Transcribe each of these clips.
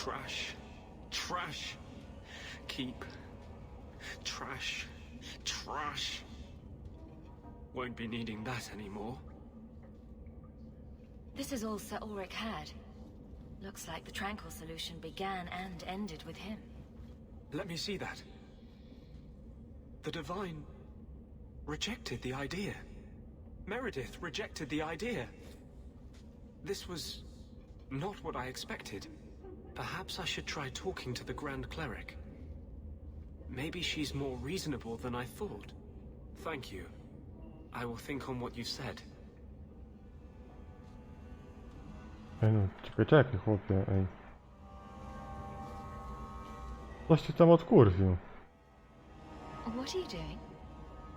Trash. Trash. Keep. Trash. Trash. Won't be needing that anymore. This is all Sir Ulrich had. Looks like the Tranquil solution began and ended with him. Let me see that. The Divine rejected the idea. Meredith rejected the idea. This was not what I expected. Perhaps I should try talking to the Grand Cleric. Maybe she's more reasonable than I thought. Thank you. I will think on what you said. Ej no, czekaj chłopie, ej. Coś ci tam odkurwił. What are you doing?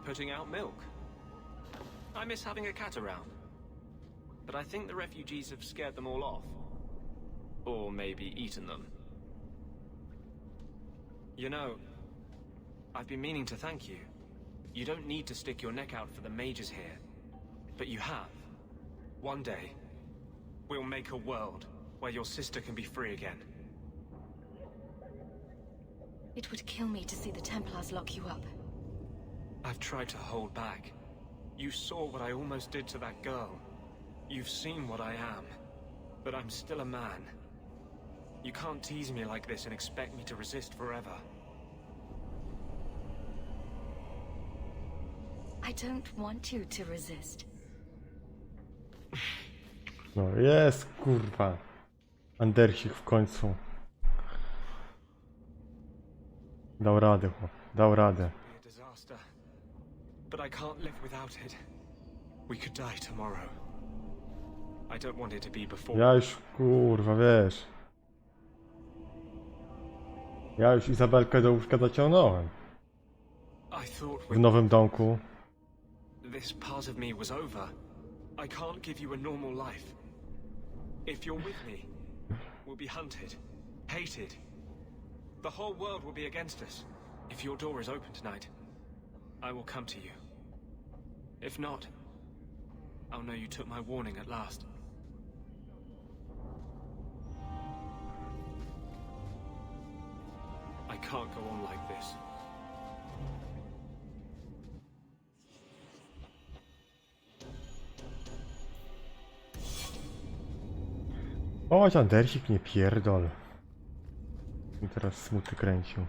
Putting out milk. I miss having a cat around. But I think the refugees have scared them all off. Or maybe eaten them. You know, I've been meaning to thank you. You don't need to stick your neck out for the mages here. But you have. One day, we'll make a world where your sister can be free again. It would kill me to see the Templars lock you up. I've tried to hold back. You saw what I almost did to that girl. You've seen what I am. But I'm still a man. You can't tease me like this and expect me to resist forever. I don't want you to resist. No jest, kurwa. Andersik w końcu. Dał radę, chłop. Dał radę. A disaster. But I can't live without it. We could die tomorrow. I don't want it to be before. Ja już, kurwa, wiesz. Ja już Izabelkę do łóżka zaciągnąłem. I thought W nowym domku. this part of me was over. I can't give you a normal life. If you're with me, we'll be hunted, hated. The whole world will be against us. If your door is open tonight, I will come to you. If not, I'll know you took my warning at last. I can't go on like this. Chodź, Andersik, nie pierdol. I teraz smuty kręcił.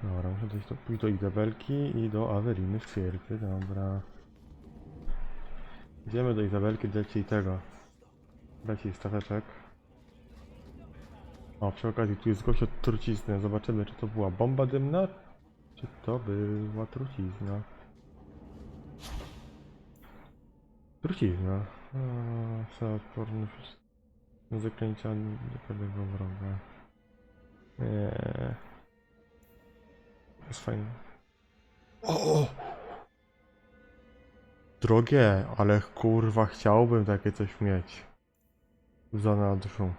Dobra, muszę pójść do Izabelki i do Aweliny w twierdzy, dobra. Idziemy do Izabelki, dać jej tego. Dać jej stateczek. O, przy okazji tu jest gość od trucizny. Zobaczymy, czy to była bomba dymna, czy to była trucizna. Trucizna. Co odporny na zaklęcia niektóregowroga. Nie. To jest fajne. O! Drogie, ale kurwa chciałbym takie coś mieć. W zanadrzu.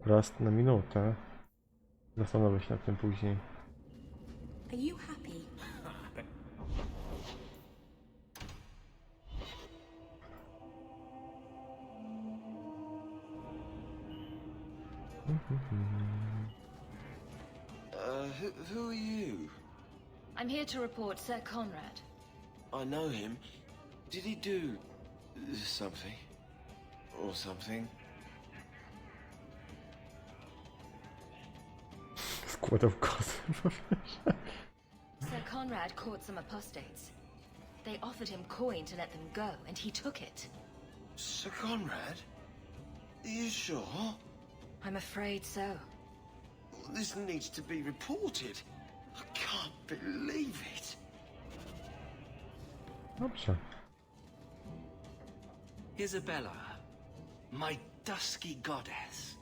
Raz na minutę. Zastanowię się nad tym później. Are you happy? Who are you? I'm here to report Sir Conrad. I know him. Did he do something? Or something? Składał kosy. Sir Conrad caught some apostates. They offered him coin to let them go, and he took it. Sir Conrad? Are you sure? I'm afraid so. This needs to be reported. I can't believe it. Dobrze. Isabella, my dusky goddess,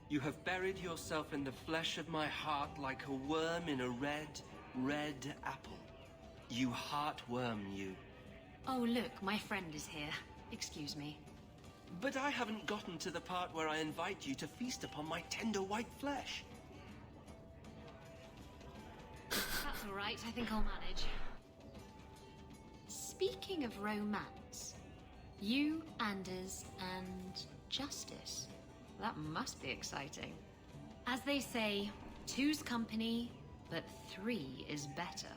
you have buried yourself in the flesh of my heart like a worm in a red, red apple. You heartworm, you. Oh, look, my friend is here. Excuse me. But I haven't gotten to the part where I invite you to feast upon my tender white flesh. That's all right. I think I'll manage. Speaking of romance, you, Anders, and Justice. That must be exciting. As they say, two's company, but three is better.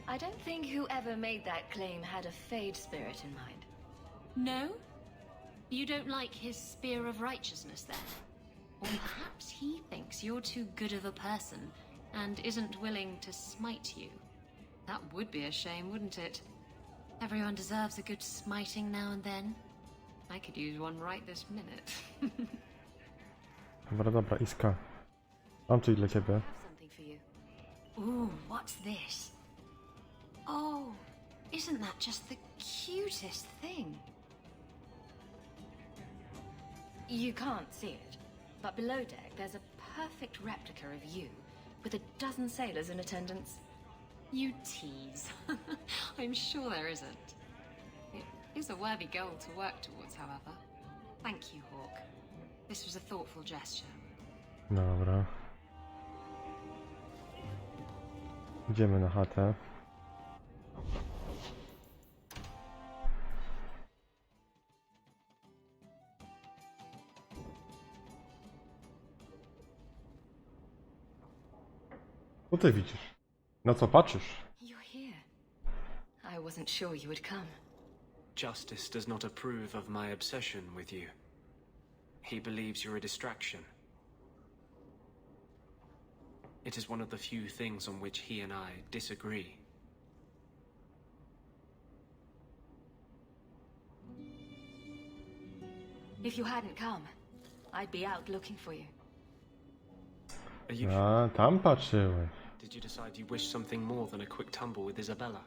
I don't think whoever made that claim had a Fade spirit in mind. No? You don't like his spear of righteousness, then? Or perhaps he thinks you're too good of a person and isn't willing to smite you. That would be a shame, wouldn't it? Everyone deserves a good smiting now and then. I could use one right this minute. Dobra, dobra, Iska. Mam coś dla ciebie. I have something for you. Ooh, what's this? Oh, isn't that just the cutest thing? You can't see it, but below deck there's a perfect replica of you, with a dozen sailors in attendance. You tease. I'm sure there isn't. It is a worthy goal to work towards, however. Thank you, Hawk. This was a thoughtful gesture. Dobra. Idziemy na chatę. Co ty widzisz? Na co patrzysz? You're here. I wasn't sure you would come. Justice does not approve of my obsession with you. He believes you're a distraction. It is one of the few things on which he and I disagree. If you hadn't come, I'd be out looking for you. Are you... A, tam patrzyłeś. Did you decide you wished something more than a quick tumble with Isabella?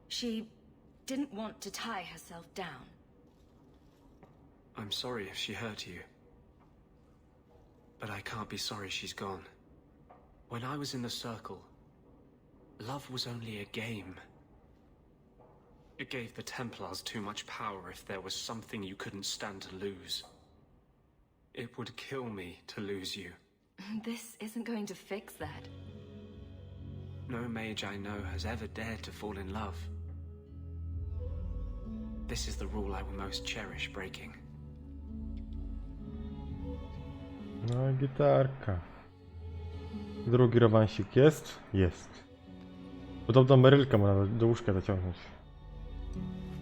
She didn't want to tie herself down. I'm sorry if she hurt you. But I can't be sorry she's gone. When I was in the circle, love was only a game. It gave the Templars too much power if there was something you couldn't stand to lose. It would kill me to lose you. This isn't going to fix that. No mage I know has ever dared to fall in love. This is the rule I will most cherish breaking. No i gitarka. Drugi romansik jest? Jest. Podobno Merylka ma do łóżka zaciągnąć.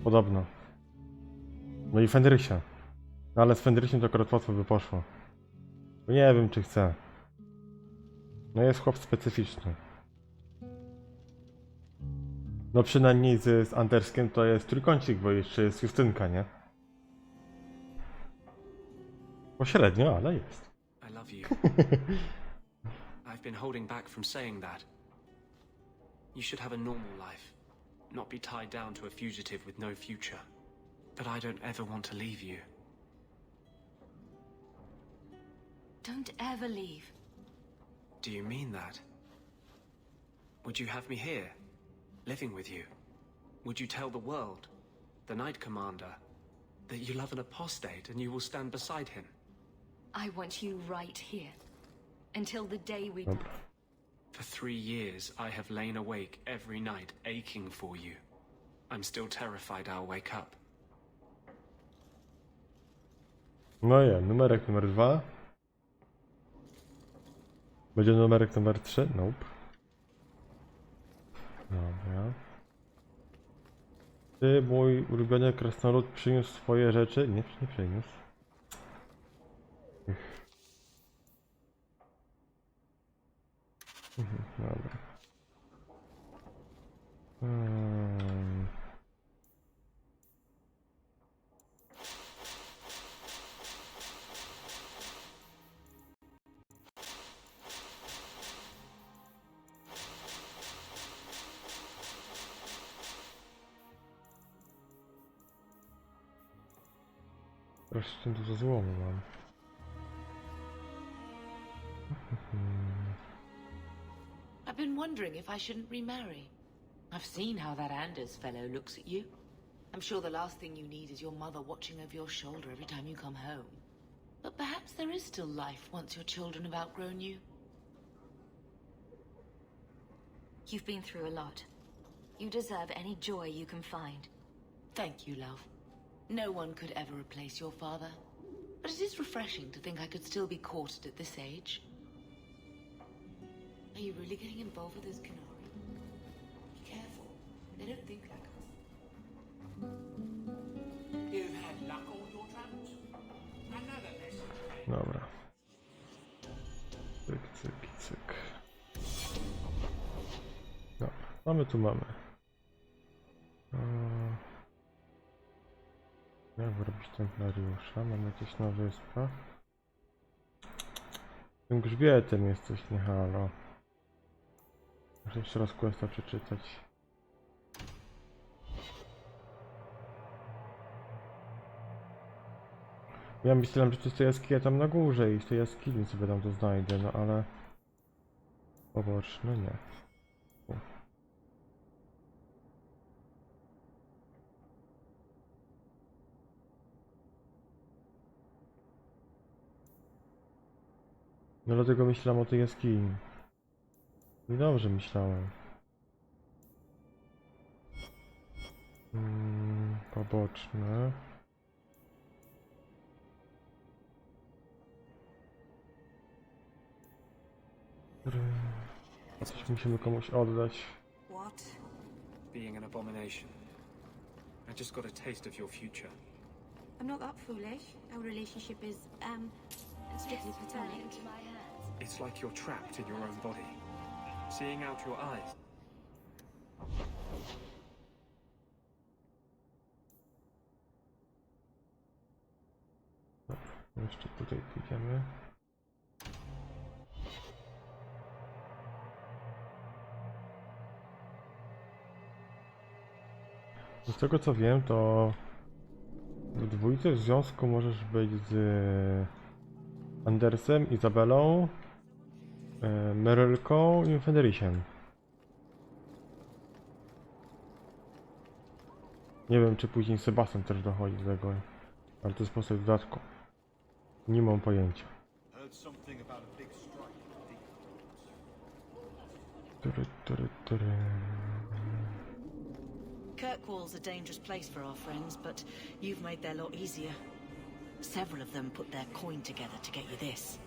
Podobno. No i Fenrysia. No ale z Fenrysiem to akurat łatwo by poszło. Bo nie wiem czy chcę. No jest chłop specyficzny. No przynajmniej z Anderskiem to jest trójkącik, bo jeszcze jest Justynka, nie? Pośrednio, ale jest. I love you. I've been holding back from saying that. You should have a normal life, not be tied down to a fugitive with no future. But I don't ever want to leave you. Don't ever leave. Do you mean that? Would you have me here, living with you? Would you tell the world, the Knight Commander, that you love an apostate and you will stand beside him? I want you right here. Until the day we Dobra. die. For 3 years, I have lain awake every night, aching for you. I'm still terrified I'll wake up. No ja, numerek numer 2. Będzie numerek numer 3? Nope. Dobra. Ty, mój ulubiony krasnolud, przyniósł swoje rzeczy? Nie przyniósł. Dobra. Proszę, dużo złomu mam. I've been wondering if I shouldn't remarry. I've seen how that Anders fellow looks at you. I'm sure the last thing you need is your mother watching over your shoulder every time you come home. But perhaps there is still life once your children have outgrown you. You've been through a lot. You deserve any joy you can find. Thank you, love. No one could ever replace your father. But it is refreshing to think I could still be courted at this age. Are you really getting involved with those Canary? Be careful. They don't think like us. You've had luck on your travels? Another message. Dobra. Cyk, cyk, cyk. Dobra, co my tu mamy? Jak wyrobić templariusza? Mamy coś na wyspach. Tym grzbietem jest coś nie halo. Muszę jeszcze raz questa przeczytać. Ja myślałem, że to jest ta jaskinia tam na górze i z tej jaskini sobie tam to znajdę, no ale... Poboczne nie. No dlatego myślałem o tej jaskini. I dobrze myślałem. Poboczne. Coś musimy komuś oddać. What? Being an abomination. I just got a taste of your future. I'm not that foolish. Our relationship is, strictly platonic. Into my hands. It's like you're trapped in your own body, seeing out your eyes. Jeszcze tutaj pójdziemy. Z tego co wiem, to w dwójce w związku możesz być z Andersem, Izabelą, Merylką i Federiciem. Nie wiem, czy później Sebastian też dochodzi do tego, ale to jest postać w dodatku. Nie mam pojęcia. Kirkwall's a dangerous place for our friends, but you've made their lot easier. Several of them put their coin together to get you this.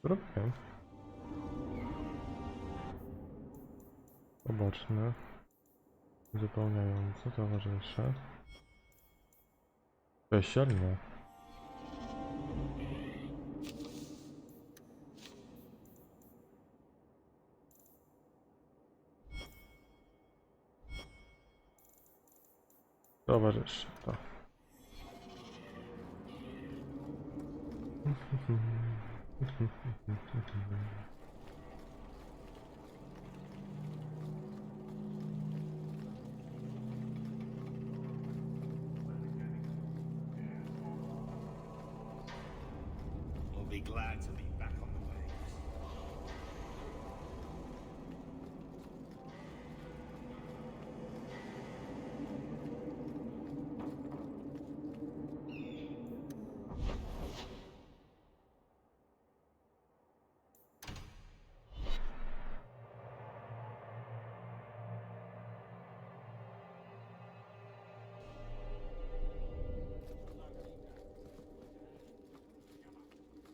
Robię. Poboczne. Zupełniające, towarzysze. Weselne. Towarzysze, to. We'll be glad to be back on the waves.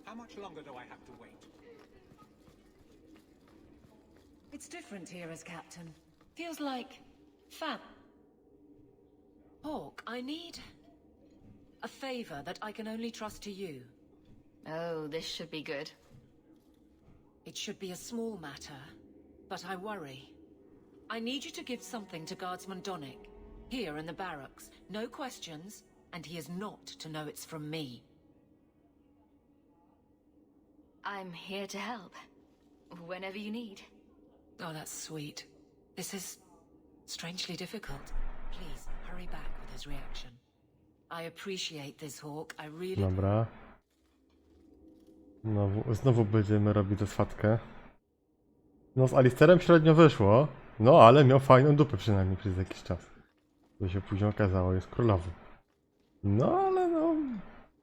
How much longer do I have to wait? It's different here as captain. Feels like fam. Hawk, I need a favor that I can only trust to you. Oh, this should be good. It should be a small matter, but I worry. I need you to give something to Guardsman Donnick, here in the barracks. No questions, and he is not to know it's from me. I'm here to help. Whenever you need. Oh, that's sweet. This is strangely difficult. Please, hurry back with his reaction. I appreciate this, Hawk. I really... Dobra. Znowu będziemy robić tę swatkę. No z Alisterem średnio wyszło, no ale miał fajną dupę przynajmniej przez jakiś czas. To się później okazało, jest królową. No ale no...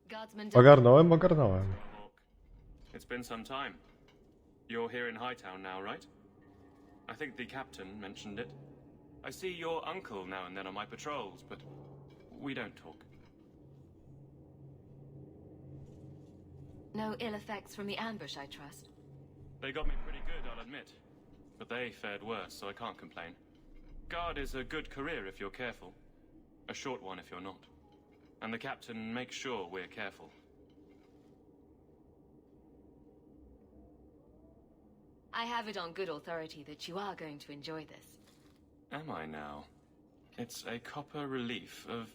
Guardsman Ogarnąłem. It's been some time. You're here in Hightown now, right? I think the captain mentioned it. I see your uncle now and then on my patrols, but we don't talk. No ill effects from the ambush, I trust. They got me pretty good, I'll admit. But they fared worse, so I can't complain. Guard is a good career if you're careful. A short one if you're not. And the captain makes sure we're careful. I have it on good authority that you are going to enjoy this. Am I now? It's a copper relief of...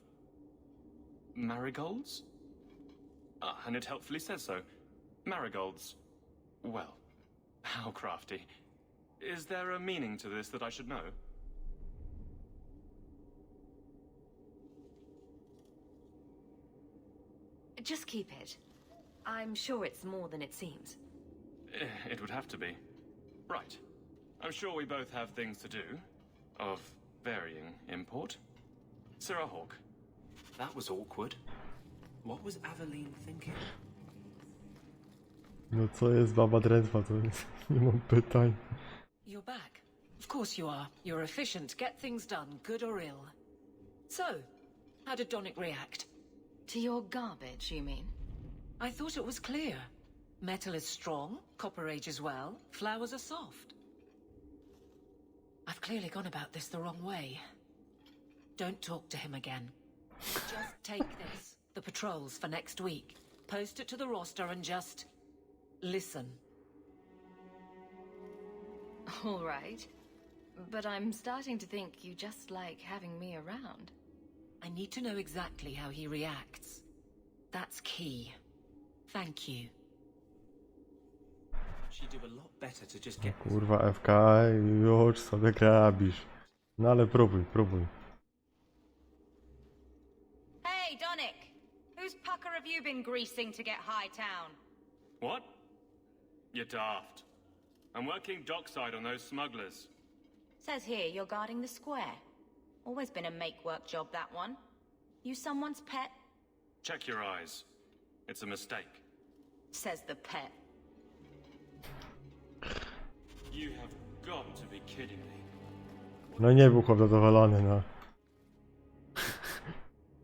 marigolds? Ah, and it helpfully says so. Marigolds. Well, how crafty. Is there a meaning to this that I should know? Just keep it. I'm sure it's more than it seems. It would have to be. Right. I'm sure we both have things to do. Of varying import. Sirrah Hawk. That was awkward. What was Aveline thinking? No co jest baba drętwa, to jest... nie mam pytań. You're back. Of course you are. You're efficient. Get things done, good or ill. So, how did Donick react? To your garbage, you mean? I thought it was clear. Metal is strong, copper ages well, flowers are soft. I've clearly gone about this the wrong way. Don't talk to him again. Just take this, the patrols for next week. Post it to the roster and just... listen. All right. But I'm starting to think you just like having me around. I need to know exactly how he reacts. That's key. Thank you. She'd do a lot better to just get... Kurwa Evka, już sobie grabisz. No ale próbuj. Hey, Donick! Whose pucker have you been greasing to get Hightown? What? You're daft. I'm working dockside on those smugglers. Says here you're guarding the square. Always been a make-work job, that one. You someone's pet? Check your eyes. It's a mistake. Says the pet. You have got to be kidding me. No nie był chłop zadowolony, no.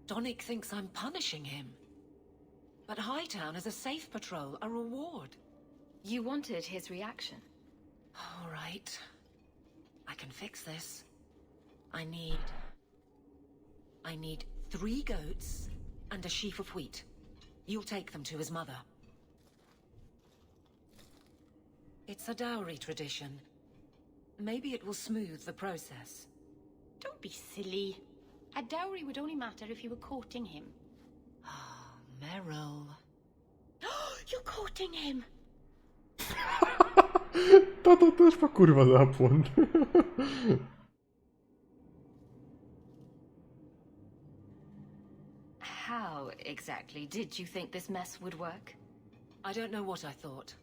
Donick thinks I'm punishing him. But Hightown is a safe patrol, a reward. You wanted his reaction. All right. I can fix this. I need 3 goats and a sheaf of wheat. You'll take them to his mother. It's a dowry tradition. Maybe it will smooth the process. Don't be silly. A dowry would only matter if you were courting him. Oh, Meryl. You're courting him! Tato też ma kurwa zapłon. How exactly did you think this mess would work? I don't know what I thought.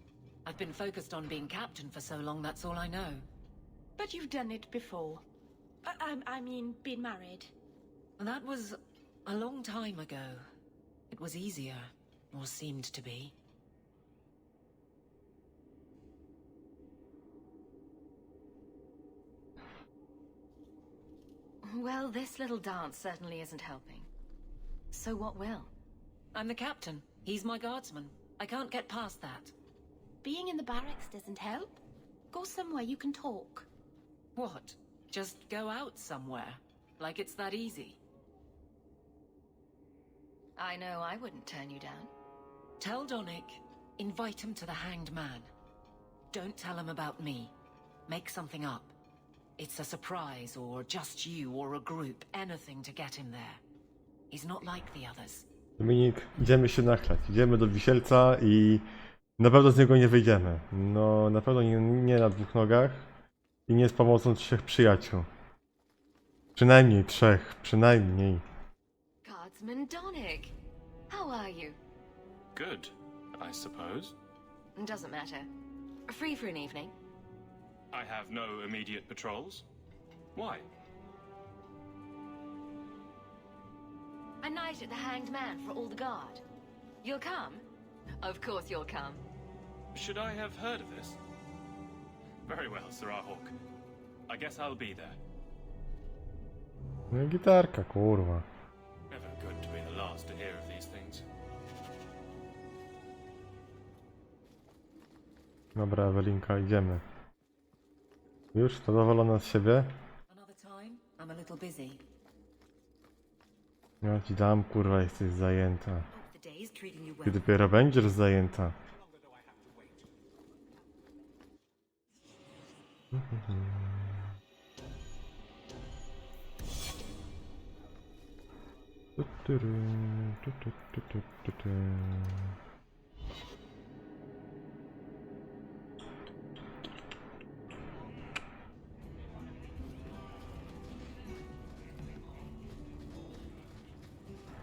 I've been focused on being captain for so long, that's all I know. But you've done it before. I mean, been married. That was a long time ago. It was easier, or seemed to be. Well, this little dance certainly isn't helping. So what will? I'm the captain. He's my guardsman. I can't get past that. Being in the barracks doesn't help. Go somewhere you can talk. What? Just go out somewhere? Like it's that easy? I know I wouldn't turn you down. Tell Donick, invite him to the Hanged Man. Don't tell him about me. Make something up. It's a surprise, or just you, or a group, anything to get him there. He's not like the others. Dominik, idziemy się nachlać. Idziemy do Wisielca i na pewno z niego nie wyjdziemy. No, na pewno nie na 2 nogach i nie z pomocą 3 przyjaciół. Przynajmniej 3, przynajmniej. Guardsman Donick, how are you? Good, I suppose. Doesn't matter. Free for an evening? I have no immediate patrols. Why? A night at the Hanged Man for all the guard. You'll come? Of course you'll come. Should I have heard of this? Very well, Sir Hawk. I guess I'll be there. No i gitarka, kurwa. Never good to be the last to hear of these things. Dobra, Ewelinka, idziemy. Już zadowolona z siebie? Another time, I'm a little busy. Ja ci dam, kurwa, jesteś zajęta. Hope the day is treating you Ty well. dopiero będziesz zajęta.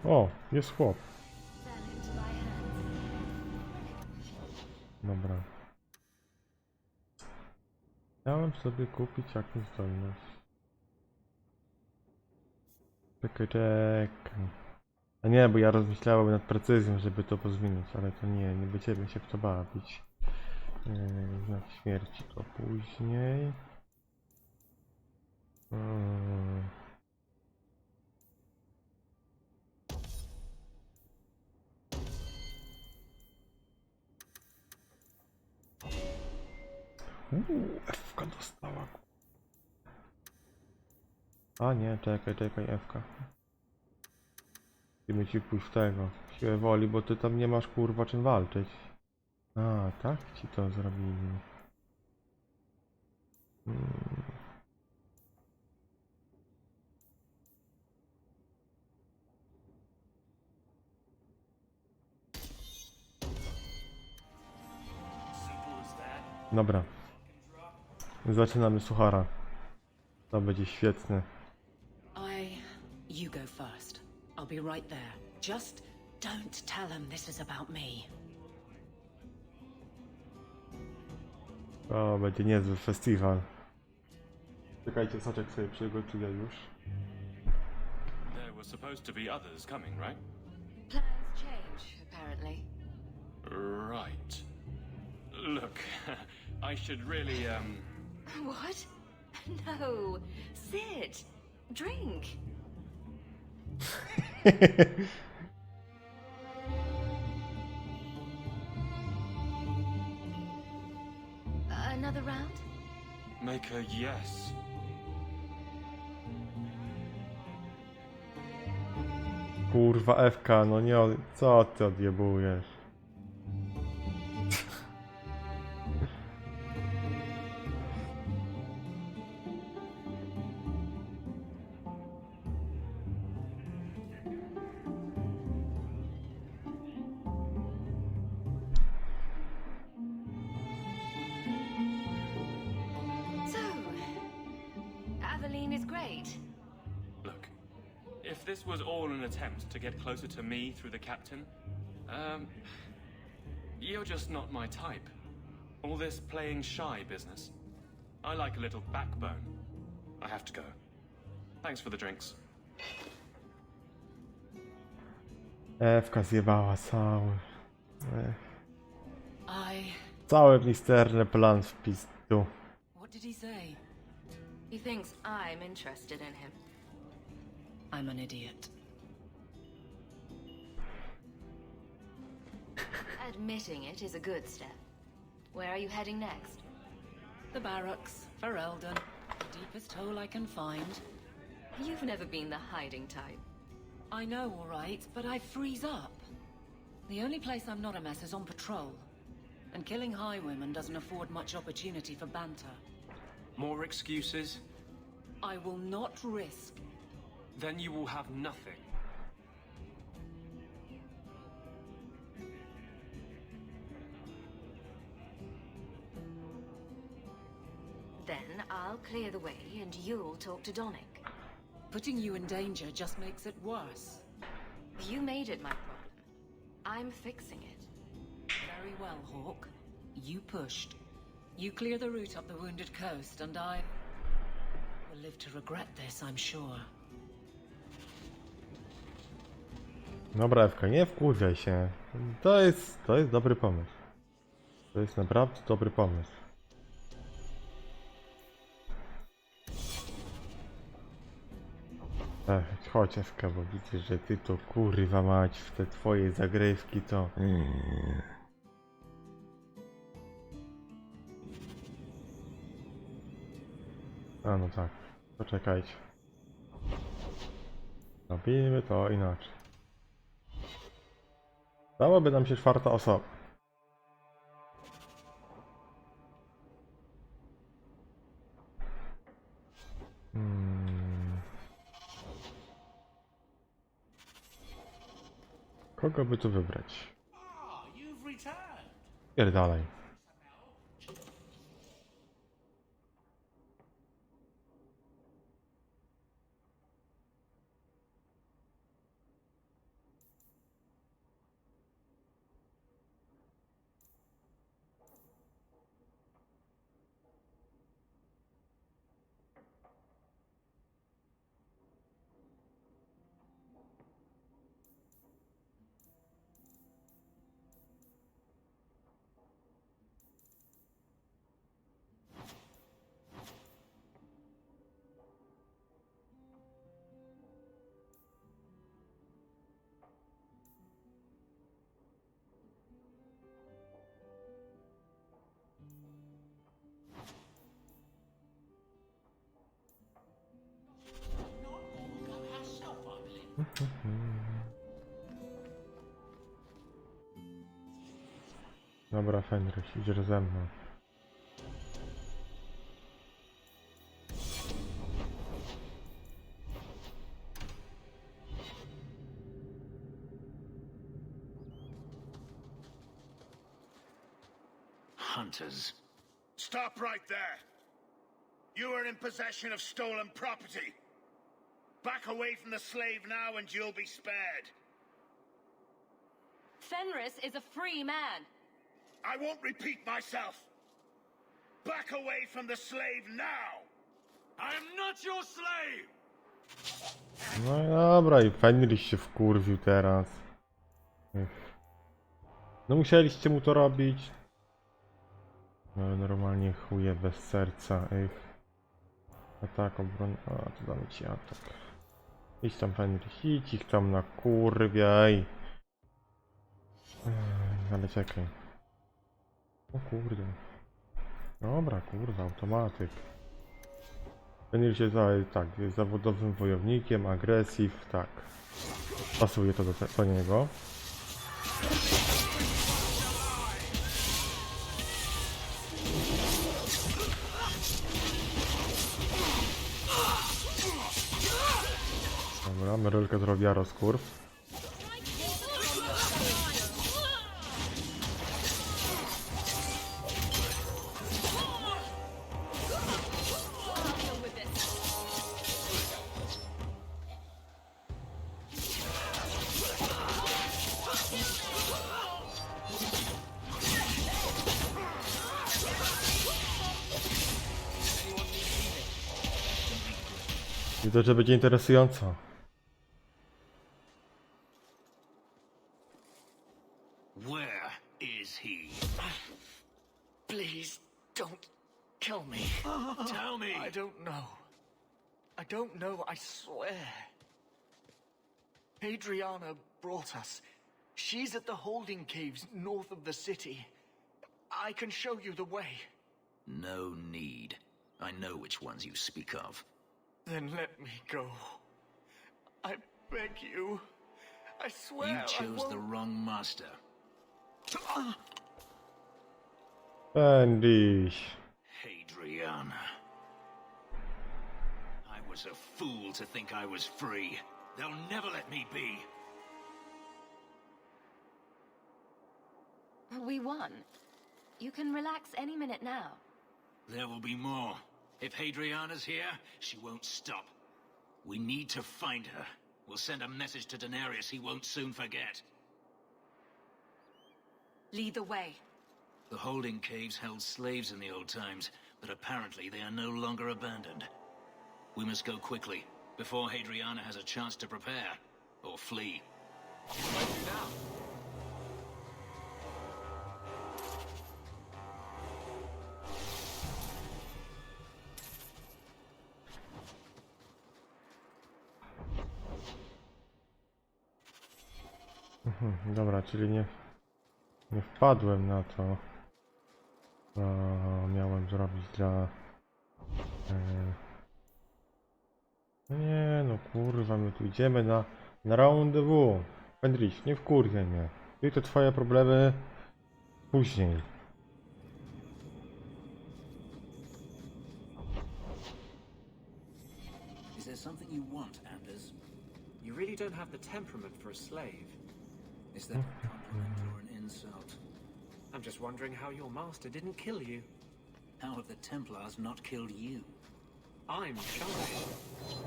O, jest chłop. Dobra. Chciałem sobie kupić jakąś zdolność. Czekaj. A nie, bo ja rozmyślałem nad precyzją, żeby to pozmienić, ale to nie będziemy się w to bawić. Znak śmierci to później. Evka dostała. A nie, czekaj, Evka. Musimy ci pójść w tego, siłę woli, bo ty tam nie masz kurwa czym walczyć. A, tak ci to zrobili. Dobra. Zaczynamy suchara. To będzie świetne. You go first. I'll be right there. Just don't tell him this is about me. To będzie niezły festiwal. Czekajcie, soczek sobie przygotuję już. There were supposed to be others coming, right? Plans change, apparently. Right. Look, I should really, What? No. Sit. Drink. Another round? make a yes. Kurwa, Evka, no nie, co ty odjebujesz? If this was all an attempt to get closer to me through the captain, you're just not my type. All this playing shy business. I like a little backbone. I have to go. Thanks for the drinks. Evka zjebała cały. Cały misterny plan w pizdu. What did he say? He thinks I'm interested in him. I'm an idiot. Admitting it is a good step. Where are you heading next? The barracks, for Eldon. The deepest hole I can find. You've never been the hiding type. I know, all right, but I freeze up. The only place I'm not a mess is on patrol. And killing highwaymen doesn't afford much opportunity for banter. More excuses? I will not risk. Then you will have nothing. Then I'll clear the way and you'll talk to Donick. Putting you in danger just makes it worse. You made it my problem. I'm fixing it. Very well, Hawk. You pushed. You clear the route up the wounded coast, and I will live to regret this, I'm sure. Dobra, Ewka, nie wkurzaj się. To jest dobry pomysł. To jest naprawdę dobry pomysł. Chodź Ewka, bo widzę, że ty to kurwa mać w te twoje zagrywki to... A no tak, poczekajcie. Robimy to inaczej. Dałaby nam się czwarta osoba. Kogo by tu wybrać? Pierdalej. Dobra, Fenris, idziesz ze mną. Hunters. Stop right there! You are in possession of stolen property. Back away from the slave now and you'll be spared. Fenris is a free man. I won't repeat myself. Back away from the slave now. I am not your slave. No i dobra, i Fenris się wkurwił teraz. No musieliście mu to robić. No normalnie chuje bez serca. Atak, obron... A, to damy ci atak. Idź tam, Fenris, idź ich tam na kurwiaj. Ale czekaj. O kurde. Dobra, kurwa, automatyk. Fenris jest, tak, jest zawodowym wojownikiem, agresyw, tak. Pasuje to do niego. Dobra, Merylka zrobiła rozkurw. Widzę, że będzie interesująco. Where is he? Please don't kill me. Tell me. I don't know. I don't know, I swear. Adriana brought us. She's at the holding caves north of the city. I can show you the way. No need. I know which ones you speak of. Then let me go. I beg you. I swear You chose I the won't... wrong master. Fenris. Adriana. I was a fool to think I was free. They'll never let me be. We won. You can relax any minute now. There will be more. If Hadriana's here, she won't stop. We need to find her. We'll send a message to Daenerys he won't soon forget. Lead the way. The holding caves held slaves in the old times, but apparently they are no longer abandoned. We must go quickly, before Hadriana has a chance to prepare, or flee. What do I do now? Dobra, czyli nie wpadłem na to, co miałem zrobić dla... No nie, no kurwa, my tu idziemy na rendezvous. Fenris, nie wkurwiaj mnie. I to twoje problemy później. Is there something you want, Anders? You really don't have the temperament for a slave. Is that a compliment or an insult? I'm just wondering how your master didn't kill you. How have the Templars not killed you? I'm shy.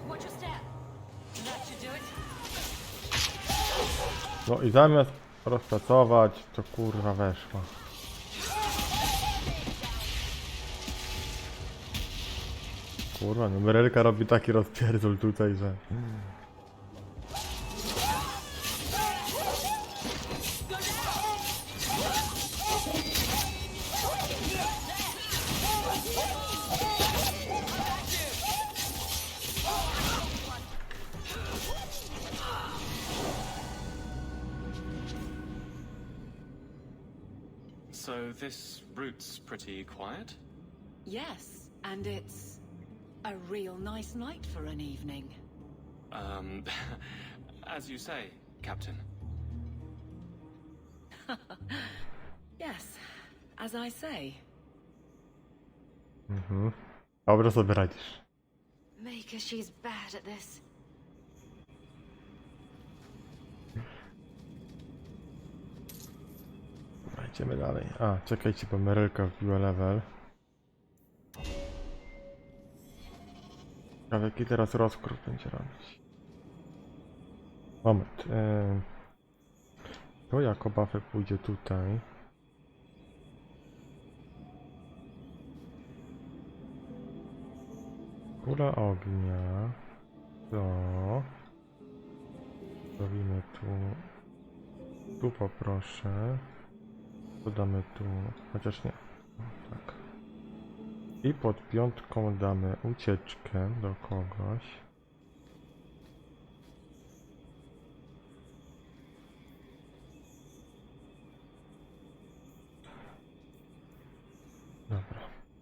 Watch your step. That should do it. No i zamiast rozpracować, to kurwa weszła. Kurwa, no Merylka robi taki rozpierdol tutaj, że... So this route's pretty quiet? Yes, and it's a real nice night for an evening. As you say, Captain. Yes, as I say. Dobrze sobie radzisz. Maker, she's bad at this. Dobra, idziemy dalej. A, czekajcie, bo Merylka wbiła level. A jaki teraz rozkrój będzie robić? Moment. To jako buffy pójdzie tutaj. Kula ognia. To. Robimy tu. Tu poproszę. Dodamy tu. Chociaż nie. O, tak. I pod piątką damy ucieczkę do kogoś. Dobra.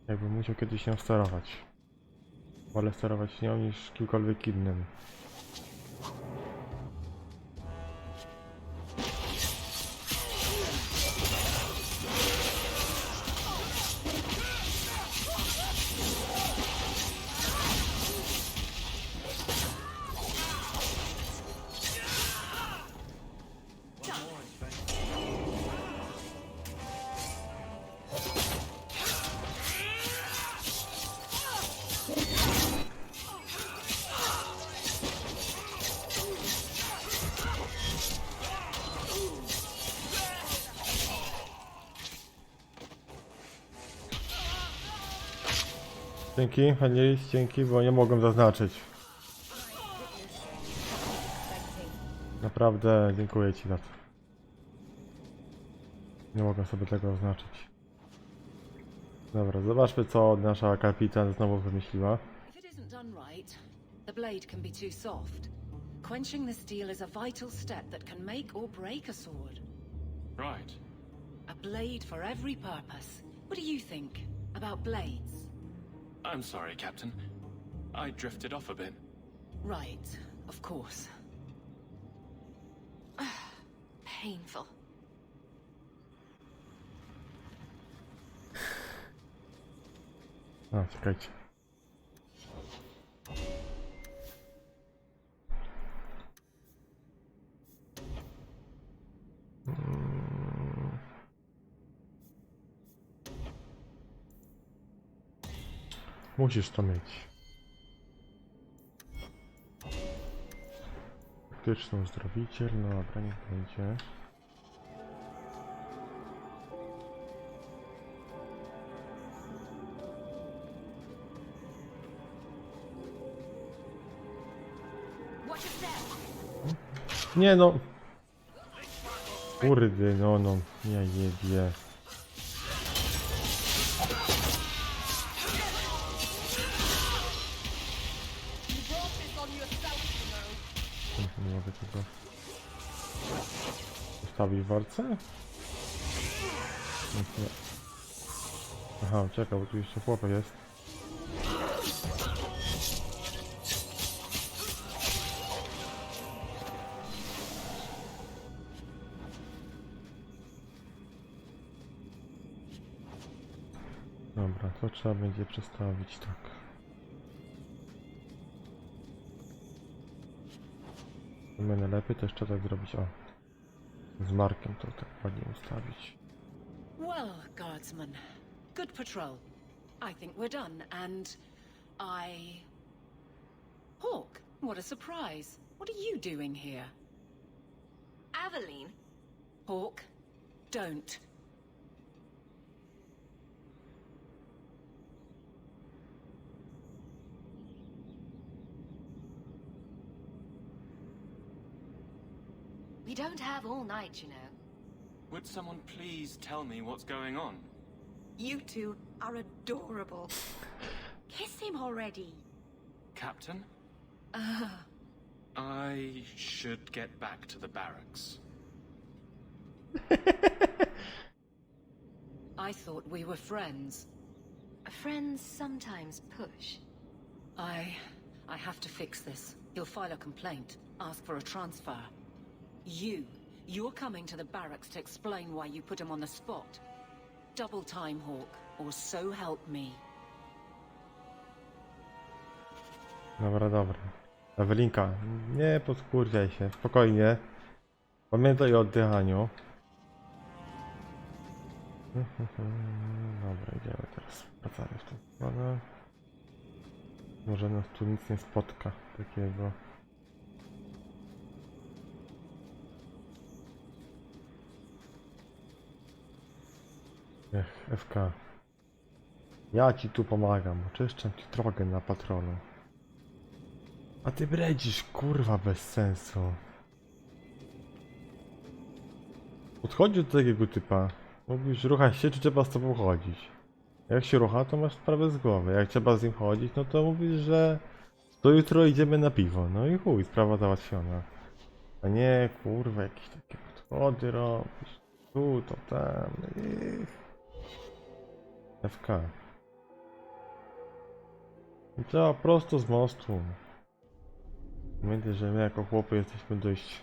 Jakbym musiał kiedyś nią sterować. Wolę sterować nią niż kimkolwiek innym. Dzięki, panie, dzięki, bo nie mogłem zaznaczyć. Naprawdę dziękuję ci za to. Nie mogłem sobie tego oznaczyć. Dobra, zobaczmy co nasza kapitan znowu wymyśliła. If it isn't done right, the blade can be too soft. Quenching the steel is a vital step that can make or break a sword. Right. A blade for every purpose. What do you think about blades? I'm sorry, Captain. I drifted off a bit. Right, of course. Painful. A, czekajcie. Musisz to mieć. Faktyczny uzdrowiciel, no dobra, niech będzie. Nie no. Kurde, no. Ja jebie. Nie mogę tego ustawić w walce? Nie. Aha, czekaj, bo tu jeszcze chłopak jest. Dobra, to trzeba będzie przestawić tak. Najlepiej też trzeba tak zrobić, o. Z markiem to tak ładnie ustawić. Well, guardsman, good patrol. I think we're done, and Hawk, what a surprise. What are you doing here? Aveline? Hawk, don't. We don't have all night, you know. Would someone please tell me what's going on? You two are adorable. Kiss him already. Captain? I should get back to the barracks. I thought we were friends. Friends sometimes push. I have to fix this. He'll file a complaint, ask for a transfer. You're coming to the barracks to explain why you put him on the spot. Double time, Hawk, or so help me. Dobra. Ewelinka, nie podkurwiaj się, spokojnie. Pamiętaj o oddychaniu. Dobra, idziemy teraz. Wracamy w tą stronę. Może nas tu nic nie spotka takiego. Evka. Ja ci tu pomagam, oczyszczam ci drogę na patrolu. A ty bredzisz, kurwa, bez sensu. Podchodzisz do takiego typa. Mówisz, ruchaj się, czy trzeba z tobą chodzić. Jak się rucha, to masz sprawę z głowy. Jak trzeba z nim chodzić, no to mówisz, że to jutro idziemy na piwo. No i chuj, sprawa załatwiona. A nie, kurwa, jakieś takie podchody robisz. Tu, to tam. FK. I co, prosto z mostu. Pamiętaj, że my jako chłopy jesteśmy dość,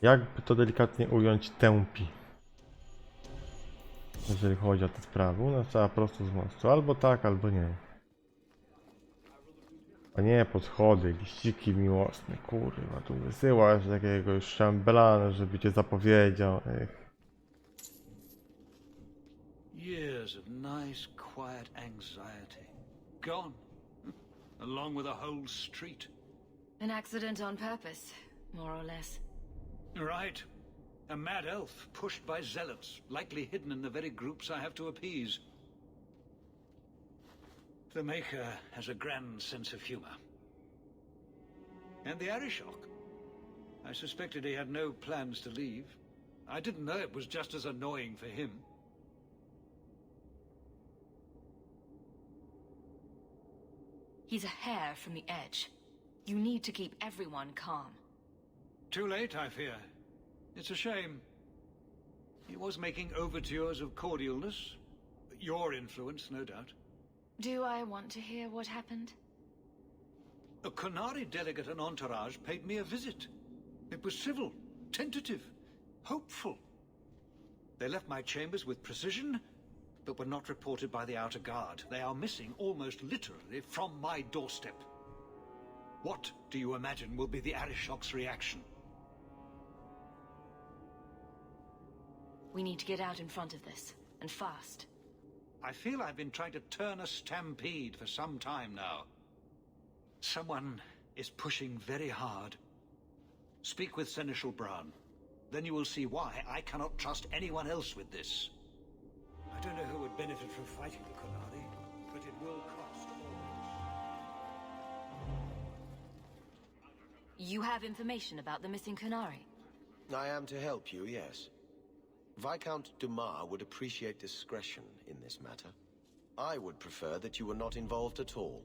jakby to delikatnie ująć, tępi. Jeżeli chodzi o tę sprawę, u nas trzeba prosto z mostu. Albo tak, albo nie. A nie podchody, liściki miłosne, kurwa, tu wysyłasz jakiegoś szambelana, żeby cię zapowiedział. Years of nice, quiet anxiety. Gone. Along with a whole street. An accident on purpose, more or less. Right. A mad elf pushed by zealots, likely hidden in the very groups I have to appease. The Maker has a grand sense of humor. And the Arishok. I suspected he had no plans to leave. I didn't know it was just as annoying for him. He's a hair from the edge. You need to keep everyone calm. Too late, I fear. It's a shame. He was making overtures of cordialness. Your influence, no doubt. Do I want to hear what happened? A Qunari delegate and entourage paid me a visit. It was civil, tentative, hopeful. They left my chambers with precision, but were not reported by the outer guard. They are missing almost literally from my doorstep. What do you imagine will be the Arishok's reaction? We need to get out in front of this, and fast. I feel I've been trying to turn a stampede for some time now. Someone is pushing very hard. Speak with Seneschal Brown. Then you will see why I cannot trust anyone else with this. I don't know who would benefit from fighting the Qunari, but it will cost all of us. You have information about the missing Kunari? I am to help you, yes. Viscount Dumas would appreciate discretion in this matter. I would prefer that you were not involved at all.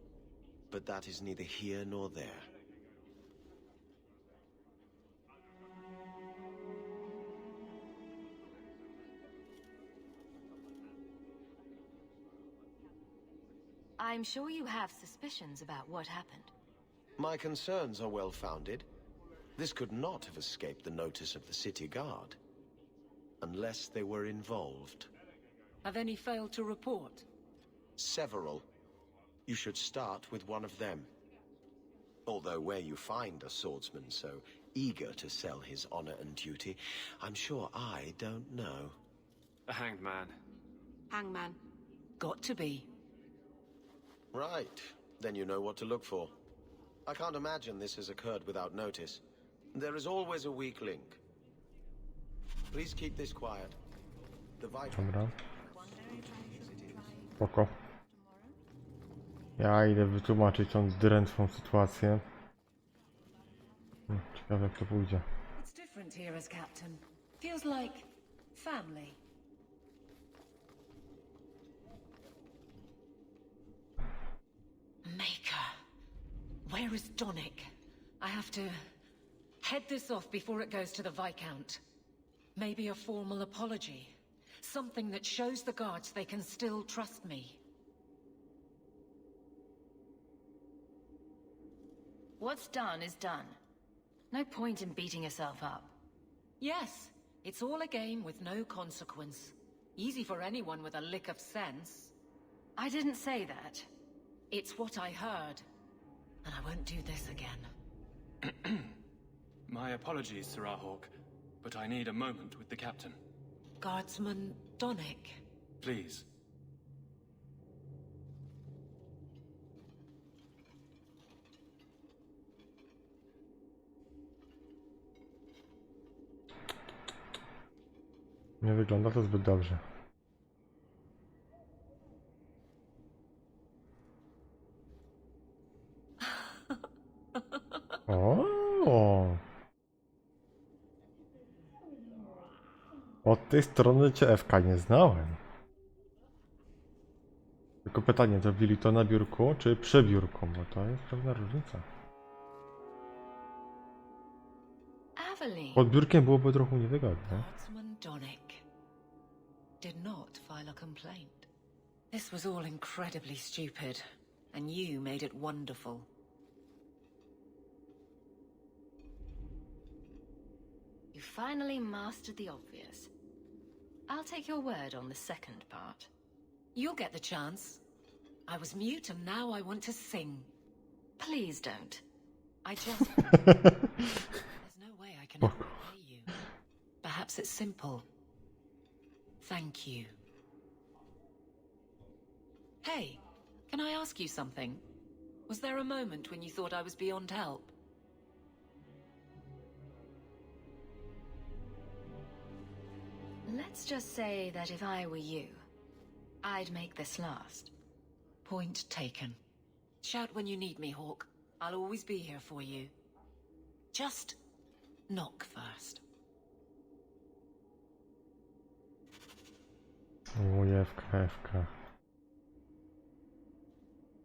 But that is neither here nor there. I'm sure you have suspicions about what happened. My concerns are well-founded. This could not have escaped the notice of the city guard. Unless they were involved. Have any failed to report? Several. You should start with one of them. Although where you find a swordsman so eager to sell his honor and duty, I'm sure I don't know. A hanged man. Hangman. Got to be. Right. Then you know what to look for. I can't imagine this has occurred without notice. There is always a weak link. Please keep this quiet. The Dobra. Spoko. Ja idę wytłumaczyć tą drętwą sytuację. Ciekawe jak to pójdzie. It's different here as captain. Feels like family. Maker. Where is Donick? I have to head this off before it goes to the Viscount. Maybe a formal apology. Something that shows the guards they can still trust me. What's done is done. No point in beating yourself up. Yes, it's all a game with no consequence. Easy for anyone with a lick of sense. I didn't say that. It's what I heard. And I won't do this again. My apologies, Sir Hawk, but I need a moment with the captain. Guardsman Donick. Please. Nie wygląda to zbyt dobrze. O! Od tej strony cię Evka nie znałem. Tylko pytanie, zrobili to na biurku czy przy biurku, bo to jest pewna różnica. Pod biurkiem byłoby trochę niewygodnie. Guardsman Donick did not file a complaint. This was all incredibly stupid, and you made it wonderful. You finally mastered the obvious. I'll take your word on the second part. You'll get the chance. I was mute and now I want to sing. Please don't. I just... There's no way I can ever repay you. Perhaps it's simple. Thank you. Hey, can I ask you something? Was there a moment when you thought I was beyond help? Let's just say that if I were you, I'd make this last. Point taken. Shout when you need me, Hawk. I'll always be here for you. Just knock first. O, Evka.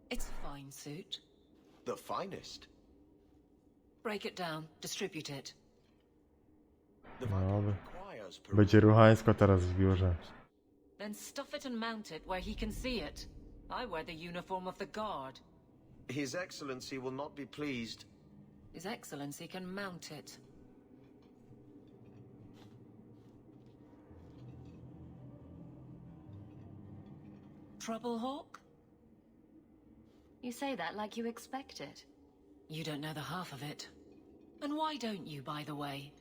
It's a fine suit. The finest. Break it down, distribute it. No, będzie ruchańsko teraz w biurze. Then stuff it and mount it where he can see it. I wear the uniform of the guard. His Excellency will not be pleased. His Excellency can mount it. Trouble, Hawk? You say that like you expect it. You don't know the half of it. And why don't you, by the way?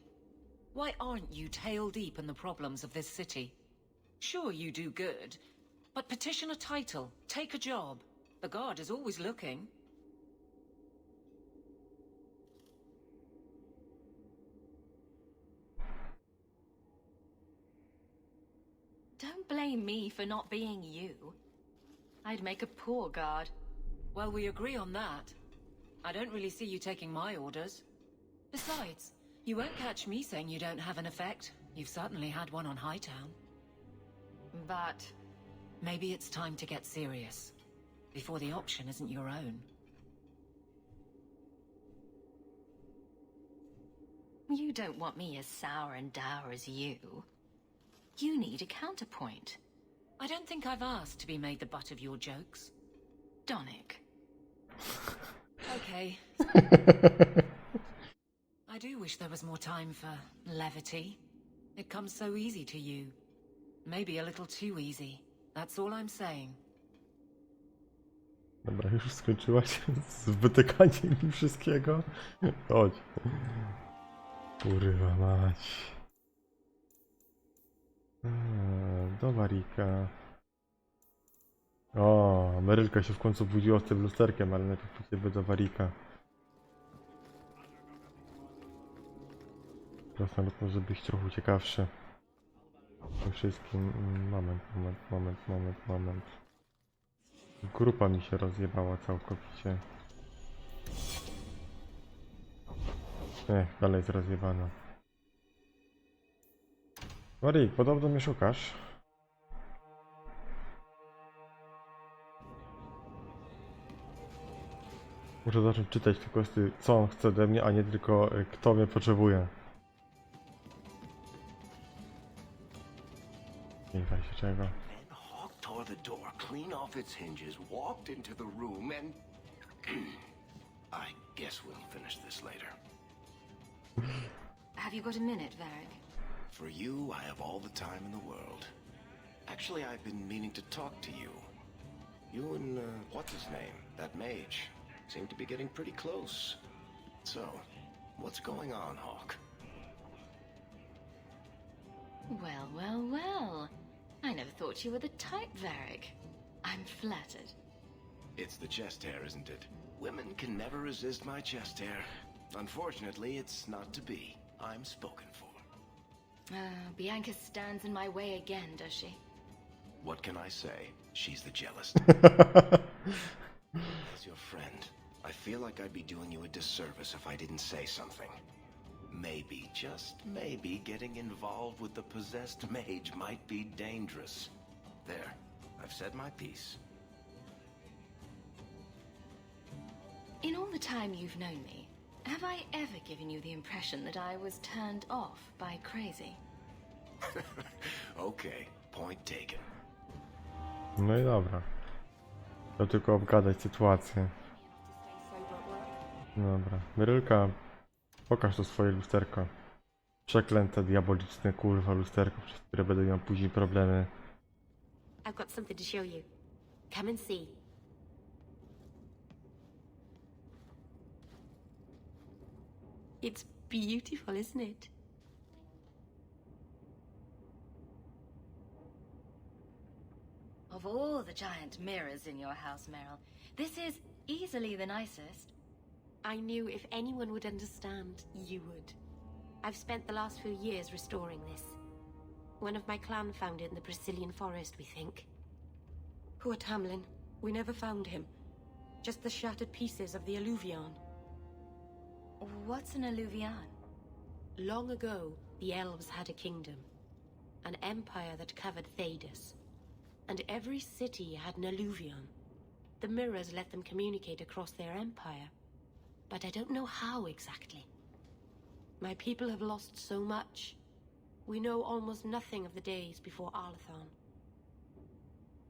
Why aren't you tail deep in the problems of this city? Sure, you do good, but petition a title, take a job. The guard is always looking. Don't blame me for not being you. I'd make a poor guard. Well, we agree on that. I don't really see you taking my orders. Besides, you won't catch me saying you don't have an effect. You've certainly had one on Hightown. But maybe it's time to get serious, before the option isn't your own. You don't want me as sour and dour as you. You need a counterpoint. I don't think I've asked to be made the butt of your jokes. Donick. Okay. I do wish there was more time for levity. It comes so easy to you. Maybe a little too easy. That's all I'm saying. Dobra, już skończyłaś z wytykaniem mi wszystkiego? Chodź. Kurwa mać. Do Marika. O, Merylka się w końcu budziła z tym lusterkiem, ale najpierw pójdziemy do Warika. Teraz nawet może być trochę ciekawszy. Przede wszystkim... Moment. Grupa mi się rozjebała całkowicie. Dalej jest rozjebana. Warik, podobno mnie szukasz. Muszę zacząć czytać tylko co on chce ode mnie, a nie tylko kto mnie potrzebuje. Nie da się czego. Hawk tore the door clean off its hinges, walked into the room, and I guess we'll finish this later. Have you got a minute, Varric? For you, I have all the time in the world. Actually, I've been meaning to talk to you. You and, what's his name? That mage. Seem to be getting pretty close. So, what's going on, Hawk? Well. I never thought you were the type, Varric. I'm flattered. It's the chest hair, isn't it? Women can never resist my chest hair. Unfortunately, it's not to be. I'm spoken for. Bianca stands in my way again, does she? What can I say? She's the jealous. As your friend, I feel like I'd be doing you a disservice if I didn't say something. Maybe, just maybe, getting involved with the possessed mage might be dangerous. There, I've said my piece. In all the time you've known me, have I ever given you the impression that I was turned off by crazy? Okay, point taken. No i dobra. To tylko obgadać sytuację. Dobra. Merylka, pokaż to swoje lusterko. Przeklęte, diaboliczne, kurwa lusterko, przez które będę miał później problemy. I've got something to show you. Come and see. It's beautiful, isn't it? Of all the giant mirrors in your house, Meryl, this is easily the nicest. I knew if anyone would understand, you would. I've spent the last few years restoring this. One of my clan found it in the Brazilian forest, we think. Poor Tamlin. We never found him. Just the shattered pieces of the alluvion. What's an alluvion? Long ago, the elves had a kingdom. An empire that covered Thedas. And every city had an alluvion. The mirrors let them communicate across their empire. But I don't know how exactly. My people have lost so much. We know almost nothing of the days before Arlathon.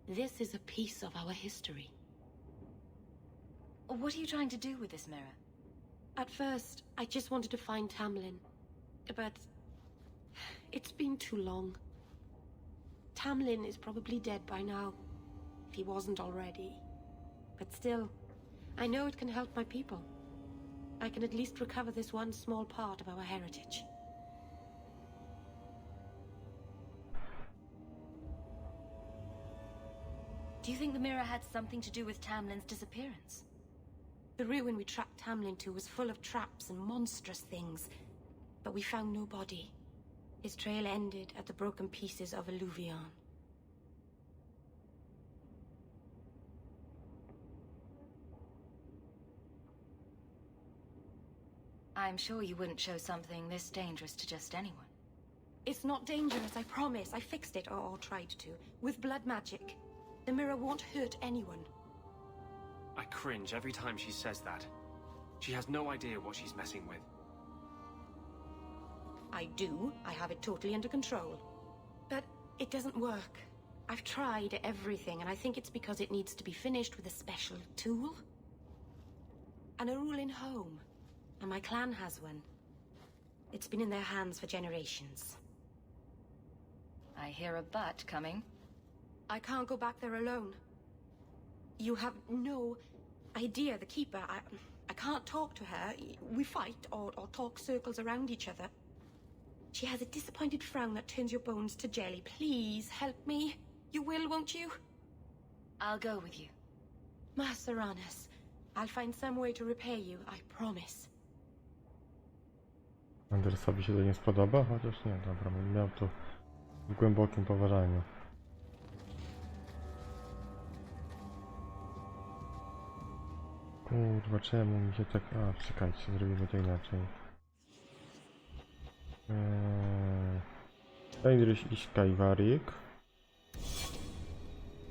This is a piece of our history. What are you trying to do with this mirror? At first, I just wanted to find Tamlin. But it's been too long. Tamlin is probably dead by now, if he wasn't already. But still, I know it can help my people. I can at least recover this one small part of our heritage. Do you think the mirror had something to do with Tamlin's disappearance? The ruin we tracked Tamlin to was full of traps and monstrous things, but we found no body. His trail ended at the broken pieces of alluvion. I'm sure you wouldn't show something this dangerous to just anyone. It's not dangerous, I promise. I fixed it, or tried to, with blood magic. The mirror won't hurt anyone. I cringe every time she says that. She has no idea what she's messing with. I do. I have it totally under control. But it doesn't work. I've tried everything, and I think it's because it needs to be finished with a special tool. And a ruling home. And my clan has one. It's been in their hands for generations. I hear a but coming. I can't go back there alone. You have no idea, the Keeper. I can't talk to her. We fight or talk circles around each other. She has a disappointed frown that turns your bones to jelly. Please, help me. You will, won't you? I'll go with you. Master Anus, I'll find some way to repay you, I promise. Andersowi się to nie spodoba? Chociaż nie, dobra, miał to w głębokim poważaniu. Kurwa, czemu mi się tak... A, czekajcie, zrobimy to inaczej. Heinrich i Skywarick.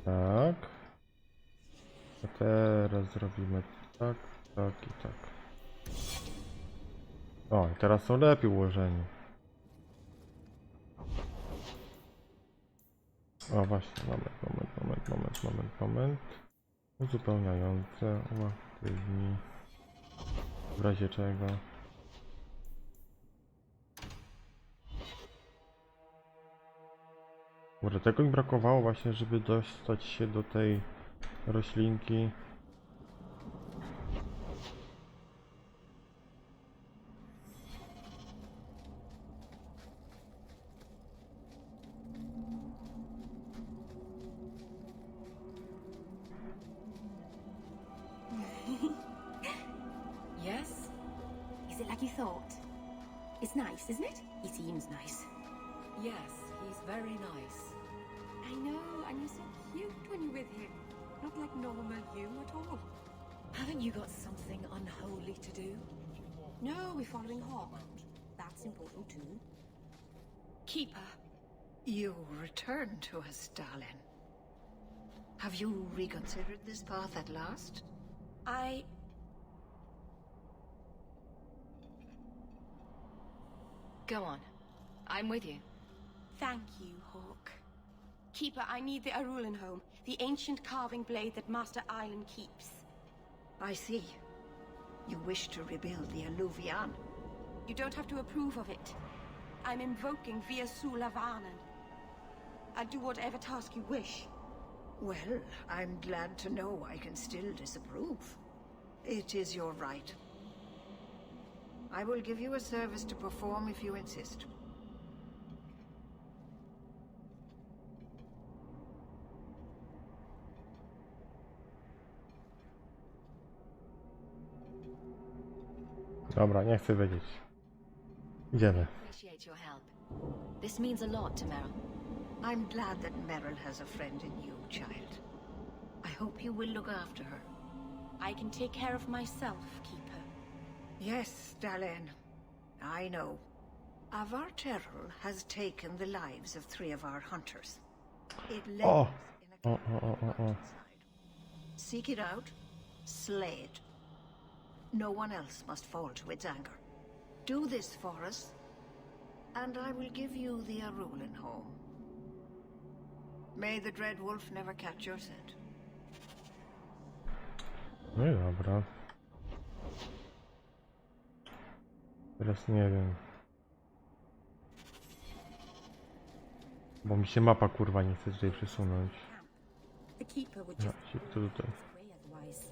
Tak. A teraz zrobimy tak, tak i tak. O, i teraz są lepiej ułożeni. O, właśnie, moment. Uzupełniające, uaktywnij. W razie czego. Może tego mi brakowało właśnie, żeby dostać się do tej roślinki. Yes? Is it like you thought? It's nice, isn't it? He seems nice. Yes, he's very nice. I know, and you're so cute when you're with him. Not like normal you at all. Haven't you got something unholy to do? No, we're following Hawk. That's important too. Keeper. You return to us, darling. Have you reconsidered this path at last? Go on. I'm with you. Thank you, Hawk. Keeper, I need the Arulin home. The ancient carving blade that Master Island keeps. I see. You wish to rebuild the Alluvian. You don't have to approve of it. I'm invoking Via Sulavanen. I'll do whatever task you wish. Well, I'm glad to know I can still disapprove. It is your right. I will give you a service to perform if you insist. Dobra, nie chcę wiedzieć. Idziemy. Appreciate your help. This means a lot to Meryl. I'm glad that Meryl has a friend in you, child. I hope you will look after her. I can take care of myself, Keeper. Yes, Dalen. I know. Avar Terrell has taken the lives of 3 of our hunters. It lay us in a mountainside. Seek it out, slay it. No one else must fall to its anger. Do this for us, and I will give you the Arulin home. May the Dread Wolf never catch your scent. No i dobra. Teraz nie wiem. Bo mi się mapa kurwa nie chce tutaj przesunąć. The Keeper would Ja, just się to tutaj. way otherwise.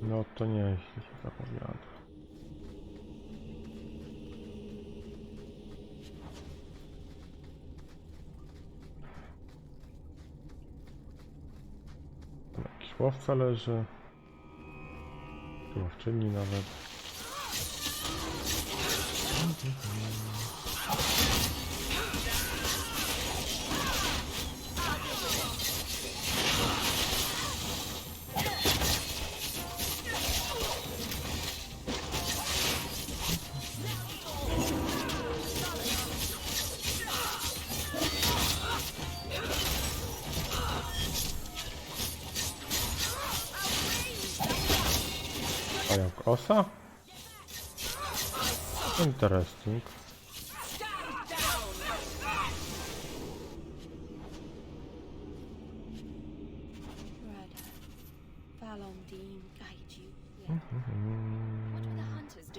No No to nieźle się zapowiada. Tam jakiś łowca leży. Łowczyni nawet. Osa? Interesting.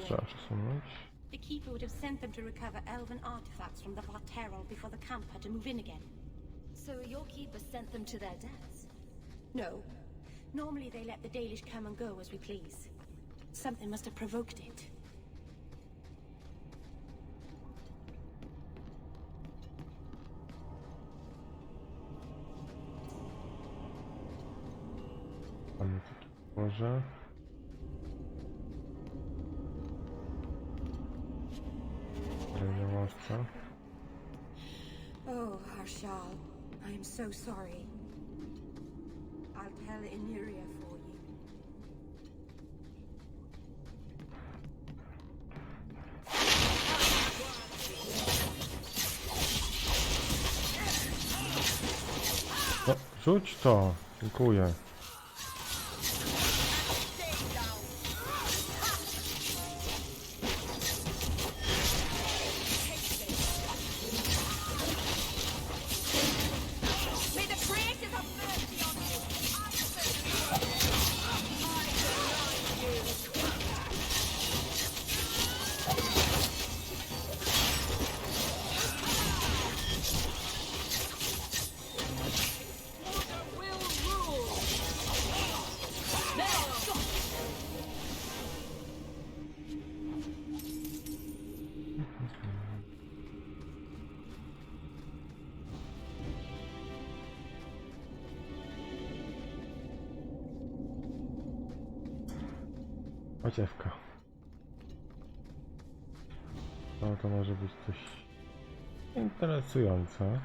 Trzeba przesunąć. The keeper would have sent them to recover elven artifacts from the Varterol before the camp had to move in again. So your keeper sent them to their deaths? No. Normally they let the Dalish come and go as we please. Something must have provoked it. Mamy takie porze. Łowca. Oh, Harshal, I am so sorry. I'll tell Enuria for you. No, rzuć to. Dziękuję. Chodź, Evka. No to może być coś interesujące.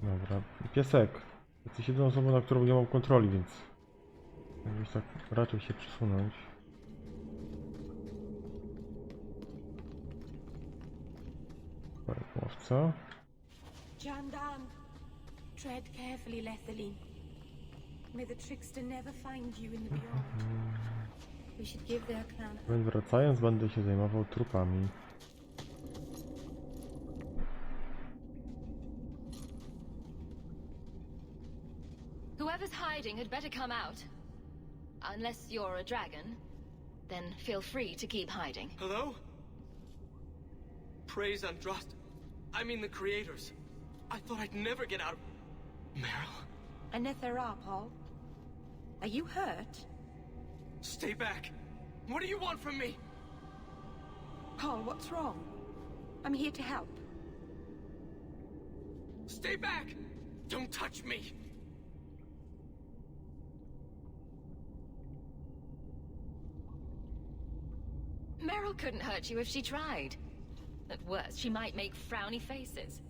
Dobra, piesek. Jesteś jedyną osobą, na którą nie mam kontroli, więc mógłbyś tak raczej się przesunąć. Łowca. Jandan, tread carefully, Lethalin. May the trickster never find you in the beyond. We should give their clan. Więc wracając, będę się zajmował trupami. Whoever's hiding had better come out. Unless you're a dragon, then feel free to keep hiding. Hello? Praise Andraste. I mean the creators. I thought I'd never get out. Meryl? Anethera, Paul. Are you hurt? Stay back. What do you want from me? Paul, what's wrong? I'm here to help. Stay back! Don't touch me! Meryl couldn't hurt you if she tried. At worst, she might make frowny faces.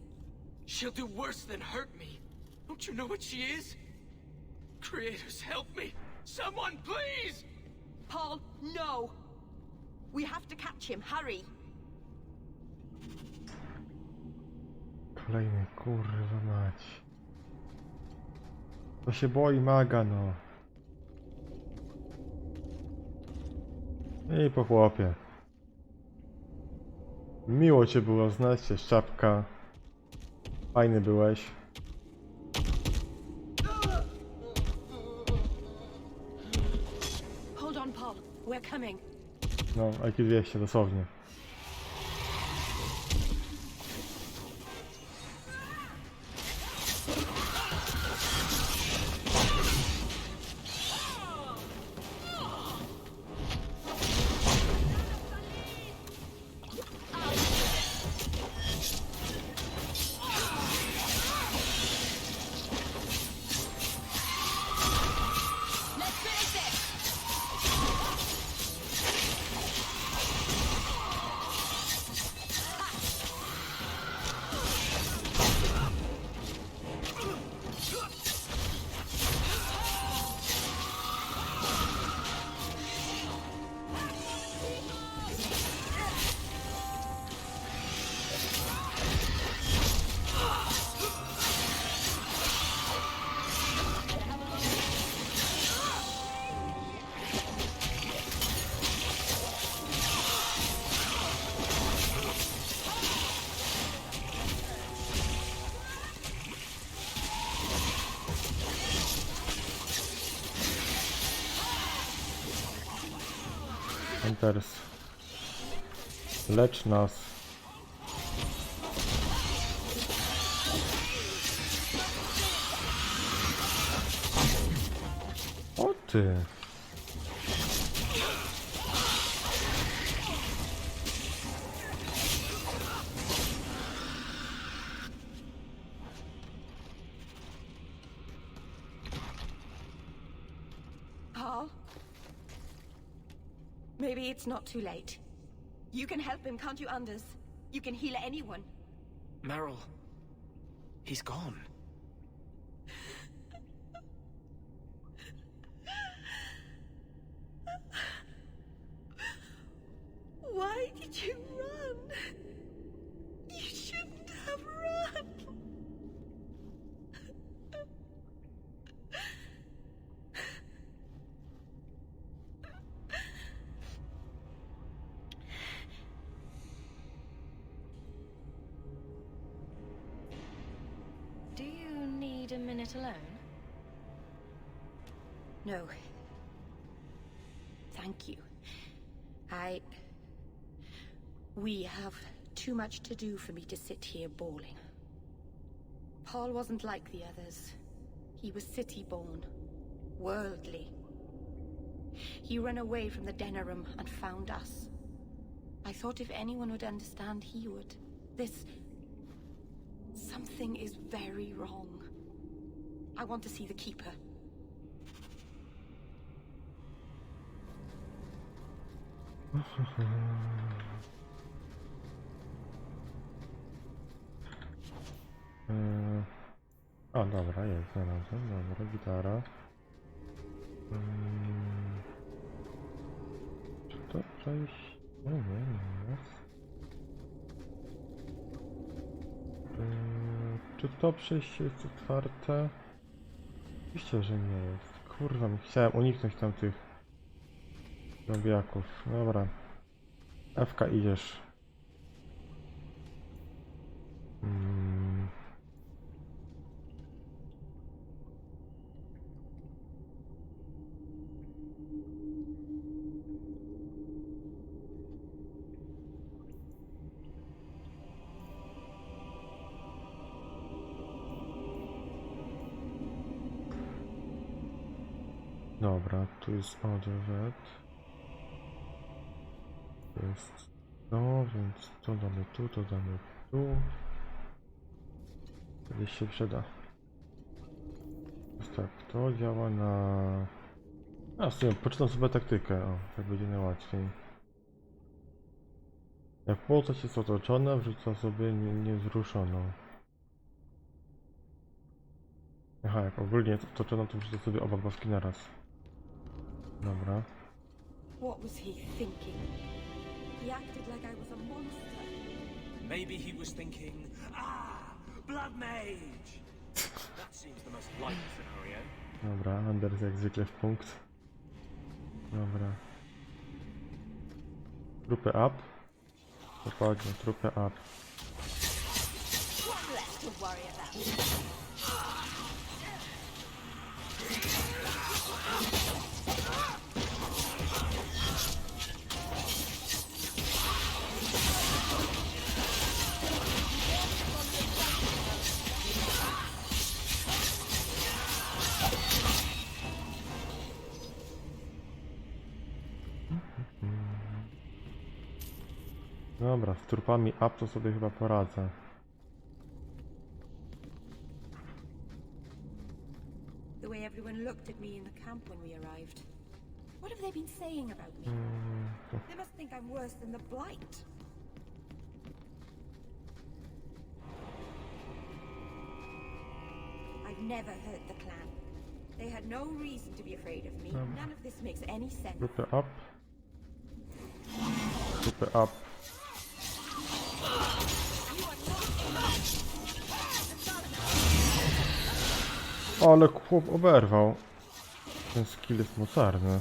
She'll do worse than hurt me. Don't you know what she is? Creators, help me! Someone, please! Paul, no! We have to catch him, hurry! Kolejny, kurwa mać. To się boi maga, no. I po chłopie. Miło cię było znać, szczapka. Fajny byłeś. Hold on, Paul. We're coming. No, IQ 200 dosłownie. Hunters. Lecz nas. O ty. Paul? Maybe it's not too late. You can help him, can't you, Anders? You can heal anyone. Meryl. He's gone. Why did you run? You shouldn't have run. Do you need a minute alone? No. Thank you. We have too much to do for me to sit here bawling. Paul wasn't like the others. He was city-born, worldly. He ran away from the Denerim and found us. I thought if anyone would understand, he would. Something is very wrong. I want to see the Keeper. O, dobra, jest, znalazłem. Dobra, gitara. Czy to przejść? Nie jest. Czy to przejście jest otwarte? Oczywiście, że nie jest. Kurwa, chciałem uniknąć tamtych zombiaków. Dobra. Evka, idziesz. Dobra, tu jest odwet. To jest to, więc to damy tu, to damy tu. Kiedyś się przyda. Więc tak, to działa na... A, w sumie poczytam sobie taktykę, o, tak będzie najłatwiej. Jak postać jest otoczona, wrzuca sobie niewzruszoną. Aha, jak ogólnie jest otoczona, to wrzuca sobie oba baski naraz. Dobra. What was he thinking? He acted like I was a monster. Maybe he was thinking, Blood Mage! That seems the most likely scenario. Dobra, Anders jak zwykle w punkt. Dobra. Trupy up. Dokładnie, trupy up. One less to worry about. Dobra, z trupami up to sobie chyba poradzę. The way everyone looked at me in the camp when we arrived. What have they been saying about me? They must think I'm worse than the Blight. I've never hurt the clan. They had no reason to be afraid of me. None of this makes any sense. Trupy up. Trupy up. Ale chłop oberwał. Ten skill jest mocarny.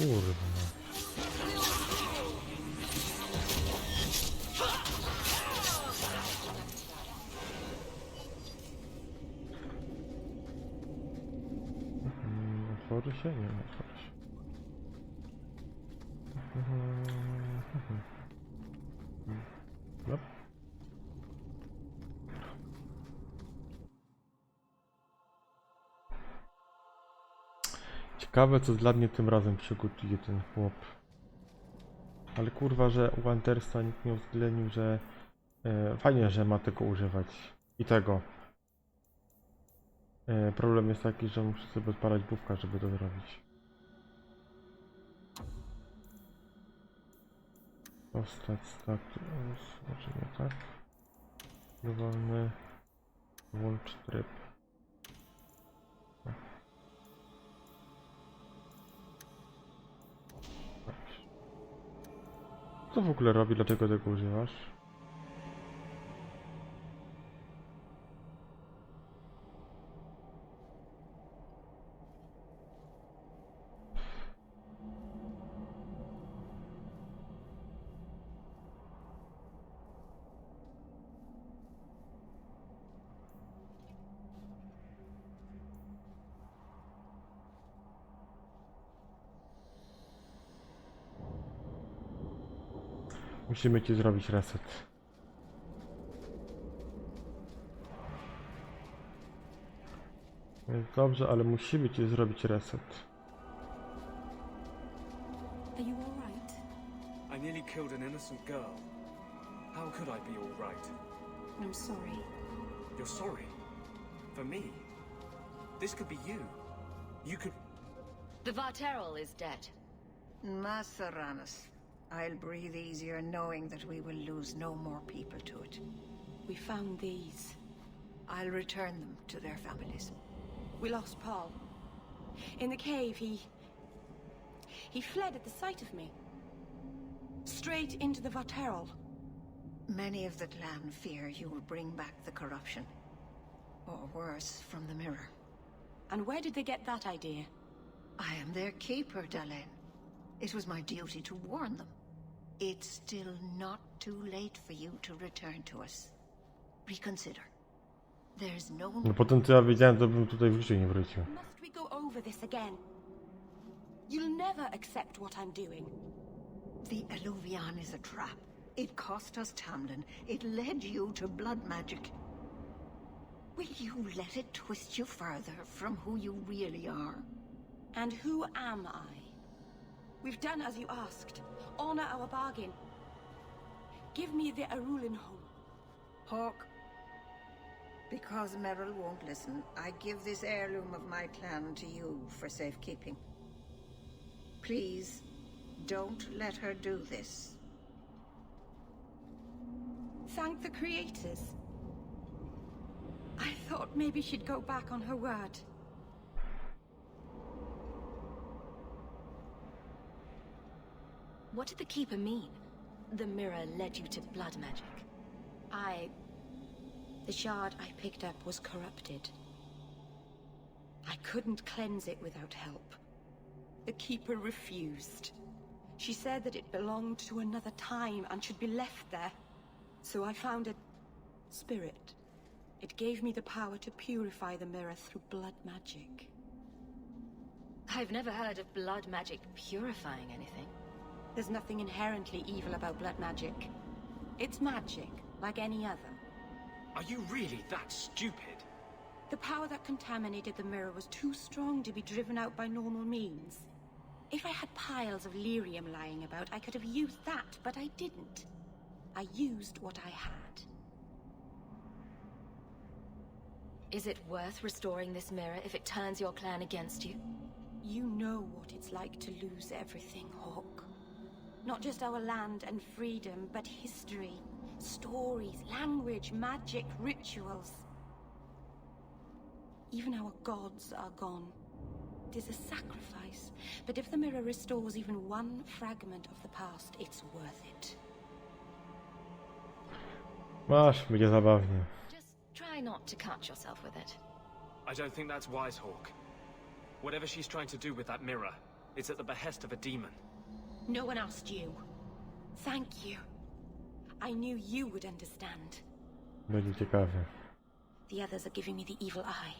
Kurwa. Otworzy się? Nie, nie otworzy się. No. Ciekawe, co dla mnie tym razem przygotuje ten chłop. Ale kurwa, że u Andersa nikt nie uwzględnił, że fajnie, że ma tego używać. I tego. Problem jest taki, że muszę sobie odpalać bufka, żeby to zrobić. Postać status, znaczy nie tak. Dowolny. Włącz tryb. Co w ogóle robi? Dlaczego tego używasz? Musimy ci zrobić reset. Jest dobrze, ale musimy ci zrobić reset. Are you all right? I nearly killed an innocent girl. How could I be all right? I'm sorry. You're sorry? For me? This could be you. You could... The Varterol is dead. Maceranus. I'll breathe easier knowing that we will lose no more people to it. We found these. I'll return them to their families. We lost Paul. In the cave, he fled at the sight of me. Straight into the Varterol. Many of the clan fear you will bring back the corruption. Or worse, from the mirror. And where did they get that idea? I am their keeper, Dalene. It was my duty to warn them. It's still not too late for you to return to us. Reconsider. There's no... No potem co ja wiedziałem, to bym tutaj w życiu nie wrócił. Must we go over this again? You'll never accept what I'm doing. The Eluvian is a trap. It cost us Tamlin. It led you to blood magic. Will you let it twist you further from who you really are? And who am I? We've done as you asked. Honor our bargain. Give me the Arulin home. Hawk. Because Meryl won't listen, I give this heirloom of my clan to you for safekeeping. Please, don't let her do this. Thank the creators. I thought maybe she'd go back on her word. What did the Keeper mean? The mirror led you to blood magic. The shard I picked up was corrupted. I couldn't cleanse it without help. The Keeper refused. She said that it belonged to another time and should be left there. So I found a spirit. It gave me the power to purify the mirror through blood magic. I've never heard of blood magic purifying anything. There's nothing inherently evil about blood magic. It's magic, like any other. Are you really that stupid? The power that contaminated the mirror was too strong to be driven out by normal means. If I had piles of lyrium lying about, I could have used that, but I didn't. I used what I had. Is it worth restoring this mirror if it turns your clan against you? You know what it's like to lose everything, Hawk. Not just our land and freedom, but history, stories, language, magic, rituals. Even our gods are gone. It is a sacrifice, but if the mirror restores even one fragment of the past, it's worth it. Masz, będzie zabawnie. Just try not to cut yourself with it. I don't think that's wise, Hawk. Whatever she's trying to do with that mirror, It's at the behest of a demon. No one asked you. Thank you. I knew you would understand. Będzie ciekawie. The others are giving me the evil eye.